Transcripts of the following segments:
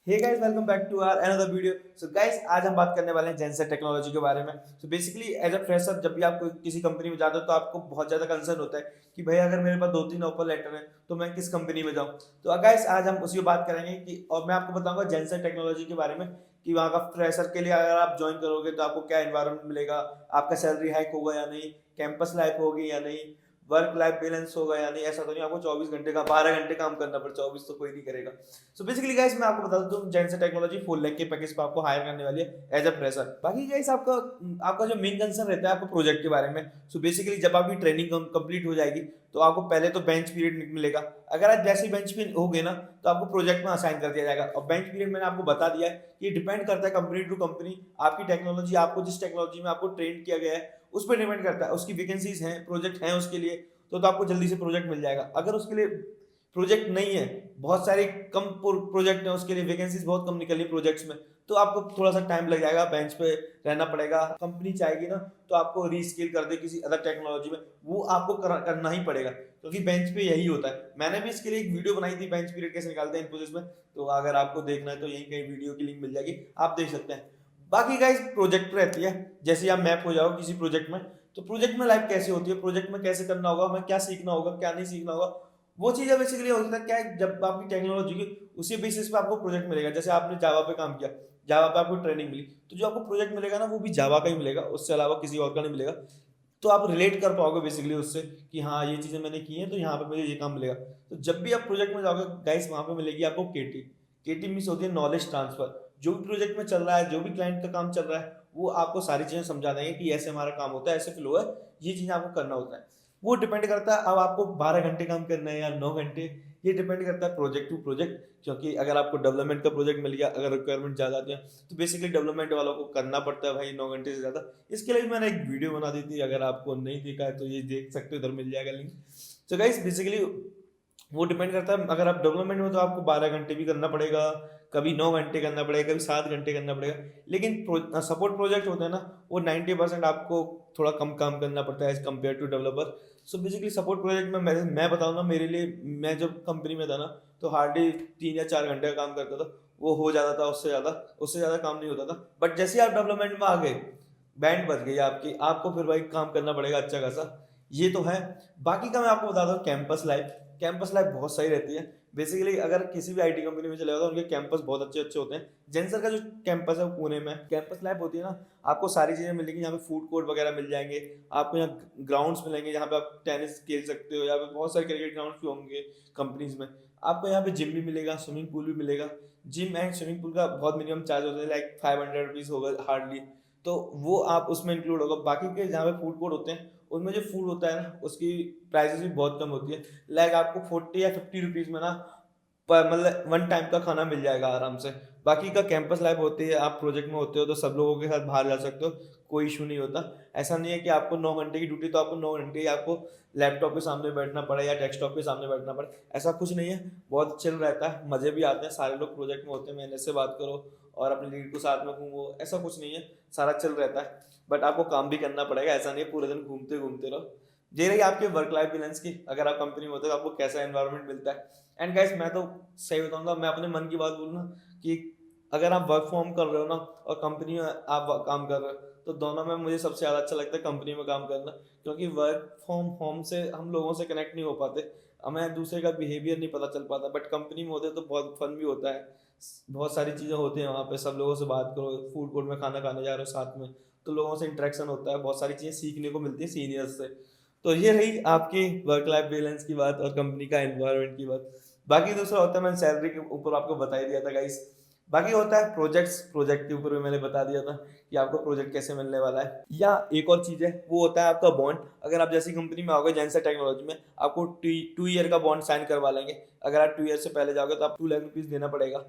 Hey guys, welcome back to our another video. So guys, आज हम बात करने वाले हैं जेनसेट टेक्नोलॉजी के बारे में। So basically as a fresher जब भी आप किसी कंपनी में जाते हो तो आपको बहुत ज़्यादा कंसर्न होता है कि भाई अगर मेरे पास 2-3 ऑफर लेटर हैं तो मैं किस कंपनी में जाऊँ। तो गाइस, आज हम उसी पर बात करेंगे कि और मैं आपको बताऊंगा जेनसेट टेक्नोलॉजी के बारे में कि वहाँ का फ्रेशर के लिए अगर आप ज्वाइन करोगे तो आपको क्या एनवायरमेंट मिलेगा, आपका सैलरी हाइक होगा या नहीं, कैंपस लाइफ होगी या नहीं, वर्क लाइफ बैलेंस होगा या नहीं। ऐसा तो नहीं आपको 24 घंटे का 12 घंटे काम करना पड़े, 24 तो कोई नहीं करेगा। सो बेसिकली गाइस, मैं आपको बता दूं जेंसेट टेक्नोलॉजी 4 लाख के पैकेज पे आपको हायर करने वाली है एज अ फ्रेशर। बाकी गाइस, आपका आपका जो मेन कंसर्न रहता है आपको प्रोजेक्ट के बारे में। सो बेसिकली जब आपकी ट्रेनिंग कंप्लीट हो जाएगी तो आपको पहले तो बेंच पीरियड मिलेगा। अगर आप जैसे बेंच पे हो गए ना तो आपको प्रोजेक्ट में असाइन कर दिया जाएगा। और बेंच पीरियड मैंने आपको बता दिया है कि डिपेंड करता है कंपनी टू कंपनी, आपकी टेक्नोलॉजी, आपको जिस टेक्नोलॉजी में आपको ट्रेन किया गया है उस पर डिपेंड करता है। उसकी वैकेंसीज हैं, प्रोजेक्ट हैं उसके लिए, तो आपको जल्दी से प्रोजेक्ट मिल जाएगा। अगर उसके लिए प्रोजेक्ट नहीं है, बहुत सारे कम प्रोजेक्ट हैं, उसके लिए वैकेंसीज बहुत कम निकली प्रोजेक्ट्स में, तो आपको थोड़ा सा टाइम लग जाएगा, बेंच पे रहना पड़ेगा। कंपनी चाहेगी ना तो आपको रीस्किल कर दे किसी अदर टेक्नोलॉजी में, वो आपको करना ही पड़ेगा क्योंकि बेंच पे यही होता है। मैंने भी इसके लिए एक वीडियो बनाई थी, बेंच पीरियड कैसे निकालते हैं इन्फोसिस में, तो अगर आपको देखना है तो यही कहीं वीडियो की लिंक मिल जाएगी, आप देख सकते हैं। बाकी गाइस, प्रोजेक्ट रहती है, जैसे आप मैप हो जाओ किसी प्रोजेक्ट में, तो प्रोजेक्ट में लाइफ कैसे होती है, प्रोजेक्ट में कैसे करना होगा, हमें क्या सीखना होगा, क्या नहीं सीखना होगा, वो चीज़ें बेसिकली होता है क्या है, जब आपकी टेक्नोलॉजी की उसी बेसिस पे आपको प्रोजेक्ट मिलेगा। जैसे आपने जावा पे काम किया, जावा पे आपको ट्रेनिंग मिली, तो जो आपको प्रोजेक्ट मिलेगा ना वो भी जावा का ही मिलेगा, उससे अलावा किसी और का नहीं मिलेगा। तो आप रिलेट कर पाओगे बेसिकली उससे कि हाँ ये चीज़ें मैंने की हैं तो यहाँ पे मुझे ये काम मिलेगा। तो जब भी आप प्रोजेक्ट में जाओगे गाइस, वहाँ पे मिलेगी आपको केटी। केटी मीन्स होती है नॉलेज ट्रांसफर। जो भी प्रोजेक्ट में चल रहा है, जो भी क्लाइंट का काम चल रहा है, वो आपको सारी चीज़ें समझा देंगे कि ऐसे हमारा काम होता है, ऐसे फ्लो है, ये चीज़ें आपको करना होता है। वो डिपेंड करता है अब आपको 12 घंटे काम करना है या 9 घंटे, ये डिपेंड करता है प्रोजेक्ट टू प्रोजेक्ट। क्योंकि अगर आपको डेवलपमेंट का प्रोजेक्ट मिल गया, अगर रिक्वायरमेंट ज़्यादा आती है तो बेसिकली डेवलपमेंट वालों को करना पड़ता है भाई 9 घंटे से ज़्यादा। इसके लिए भी मैंने एक वीडियो बना दी थी, अगर आपको नहीं देखा है तो ये देख सकते हो, इधर मिल जाएगा लिंक। तो गाइस बेसिकली वो डिपेंड करता है, अगर आप डेवलपमेंट में तो आपको 12 घंटे भी करना पड़ेगा, कभी 9 घंटे करना पड़ेगा, कभी 7 घंटे करना पड़ेगा। लेकिन सपोर्ट प्रोजेक्ट होते हैं ना, वो 90% आपको थोड़ा कम काम करना पड़ता है as compare to developer. So basically support project में मैं बताऊँ ना, मेरे लिए, मैं जब कंपनी में था ना तो हार्डली 3 या 4 घंटे का काम करता था, वो हो जाता था, उससे ज़्यादा काम नहीं होता था। बट जैसे ही आप डेवलपमेंट में आ गए, बैंड बज गई आपकी, आपको फिर भाई काम करना पड़ेगा अच्छा खासा, ये तो है। बाकी का मैं आपको बता दूं, कैंपस लाइफ बहुत सही रहती है। बेसिकली अगर किसी भी आईटी कंपनी में चले जाओ तो उनके कैंपस बहुत अच्छे अच्छे होते हैं। जेंसर का जो कैंपस है वो पुणे में, कैंपस लाइफ होती है ना, आपको सारी चीज़ें मिलेंगी। यहाँ पे फूड कोर्ट वगैरह मिल जाएंगे, आपको यहाँ ग्राउंड्स मिलेंगे जहाँ पे आप टेनिस खेल सकते हो, यहाँ पे बहुत सारे क्रिकेट ग्राउंड भी होंगे कंपनीज में। आपको यहाँ पे जिम भी मिलेगा, स्विमिंग पूल भी मिलेगा। जिम एंड स्विमिंग पूल का बहुत मिनिमम चार्ज होता है, लाइक 500 रुपीज़ होगा हार्डली, तो वो आप उसमें इंक्लूड होगा। बाकी के जहाँ पे फूड कोर्ट होते हैं उनमें जो फूड होता है ना उसकी प्राइसेस भी बहुत कम होती है। लाइक आपको 40 या 50 रुपीज़ में ना पर मतलब वन टाइम का खाना मिल जाएगा आराम से। बाकी का कैंपस लाइफ होती है, आप प्रोजेक्ट में होते हो तो सब लोगों के साथ बाहर जा सकते हो, कोई इशू नहीं होता। ऐसा नहीं है कि आपको 9 घंटे की ड्यूटी तो आपको 9 घंटे ही आपको लैपटॉप के सामने बैठना पड़े या डेस्कटॉप के सामने बैठना पड़े, ऐसा कुछ नहीं है। बहुत चिल रहता है, मज़े भी आते हैं, सारे लोग प्रोजेक्ट में होते हैं, मैनेजर से बात करो और अपने लीड को साथ में घूमो, ऐसा कुछ नहीं है, सारा चिल रहता है। बट आपको काम भी करना पड़ेगा, ऐसा नहीं है पूरे दिन घूमते घूमते रहो। ये रही आपके वर्क लाइफ बैलेंस की, अगर आप कंपनी में होते हो तो आपको कैसा एनवायरनमेंट मिलता है। एंड गाइस, मैं तो सही बताऊंगा, मैं अपने मन की बात बोलूँ ना, कि अगर आप वर्क फ्रॉम कर रहे हो ना और कंपनी में आप काम कर रहे हो, तो दोनों में मुझे सबसे ज़्यादा अच्छा लगता है कंपनी में काम करना। क्योंकि वर्क फ्रॉम होम से हम लोगों से कनेक्ट नहीं हो पाते, हमें दूसरे का बिहेवियर नहीं पता चल पाता। बट कंपनी में होते तो बहुत फन भी होता है, बहुत सारी चीज़ें होती हैं वहाँ पे, सब लोगों से बात करो, फूड कोर्ट में खाना खाने जा रहे हो साथ में, तो लोगों से इंटरेक्शन होता है, बहुत सारी चीज़ें सीखने को मिलती है सीनियर्स से। तो ये रही आपकी वर्क लाइफ बैलेंस की बात और कंपनी का एनवायरनमेंट की बात। बाकी दूसरा होता है, मैंने सैलरी के ऊपर आपको बता ही दिया था गाइस। बाकी होता है प्रोजेक्ट के ऊपर भी मैंने बता दिया था कि आपको प्रोजेक्ट कैसे मिलने वाला है। या एक और चीज़ है, वो होता है आपका बॉन्ड। अगर आप जैसी कंपनी में आओगे जेंसर टेक्नोलॉजी में, आपको 2 ईयर का बॉन्ड साइन करवा लेंगे। अगर आप 2 ईयर से पहले जाओगे तो आप 2 लाख रुपीज़ देना पड़ेगा।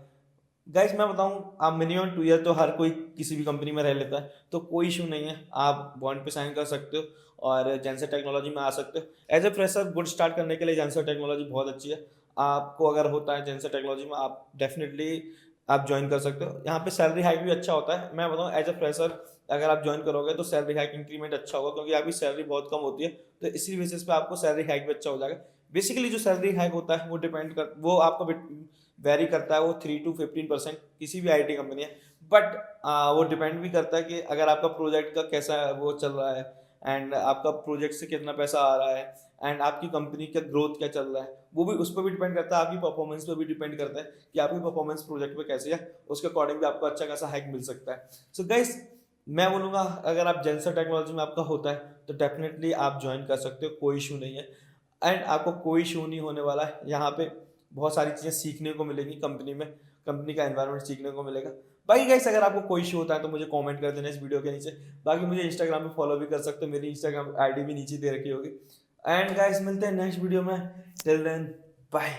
गाइस मैं बताऊं, आप मिनिमम 2 ईयर तो हर कोई किसी भी कंपनी में रह लेता है, तो कोई इशू नहीं है, आप बॉन्ड पे साइन कर सकते हो और जेंसर टेक्नोलॉजी में आ सकते हो। As a fresher good start करने के लिए जेंसर टेक्नोलॉजी बहुत अच्छी है। आपको अगर होता है जेंसर टेक्नोलॉजी में, आप डेफिनेटली आप ज्वाइन कर सकते हो। यहाँ पे सैलरी हाइक भी अच्छा होता है। मैं बताऊँ, एज ए फ्रेशर अगर आप ज्वाइन करोगे तो सैलरी हाइक इंक्रीमेंट अच्छा होगा, क्योंकि आपकी सैलरी बहुत कम होती है, तो इसी बेसिस पे आपको सैलरी हाइक भी अच्छा हो जाएगा। बेसिकली जो सैलरी हाइक होता है वो डिपेंड कर, वो आपका वेरी करता है वो 3 to 15% किसी भी आईटी कंपनी है, बट वो डिपेंड भी करता है कि अगर आपका प्रोजेक्ट का कैसा वो चल रहा है, एंड आपका प्रोजेक्ट से कितना पैसा आ रहा है, एंड आपकी कंपनी का ग्रोथ क्या चल रहा है, वो भी उस पर भी डिपेंड करता है, आपकी परफॉर्मेंस पर भी डिपेंड करता है कि आपकी परफॉर्मेंस प्रोजेक्ट पे कैसी है, उसके अकॉर्डिंग भी आपको अच्छा खासा हैक मिल सकता है। सो गाइस, मैं बोलूँगा अगर आप जेंसर टेक्नोलॉजी में आपका होता है तो डेफिनेटली आप ज्वाइन कर सकते हो, कोई इशू नहीं है, एंड आपको कोई इशू नहीं होने वाला है। यहाँ पे बहुत सारी चीज़ें सीखने को मिलेंगी कंपनी में, कंपनी का एनवायरनमेंट सीखने को मिलेगा। बाकी गाइस, अगर आपको कोई इशू होता है तो मुझे कमेंट कर देना इस वीडियो के नीचे। बाकी मुझे इंस्टाग्राम पे फॉलो भी कर सकते हो, मेरी इंस्टाग्राम आईडी भी नीचे दे रखी होगी। एंड गाइस, मिलते हैं नेक्स्ट वीडियो में, टिल देन बाय।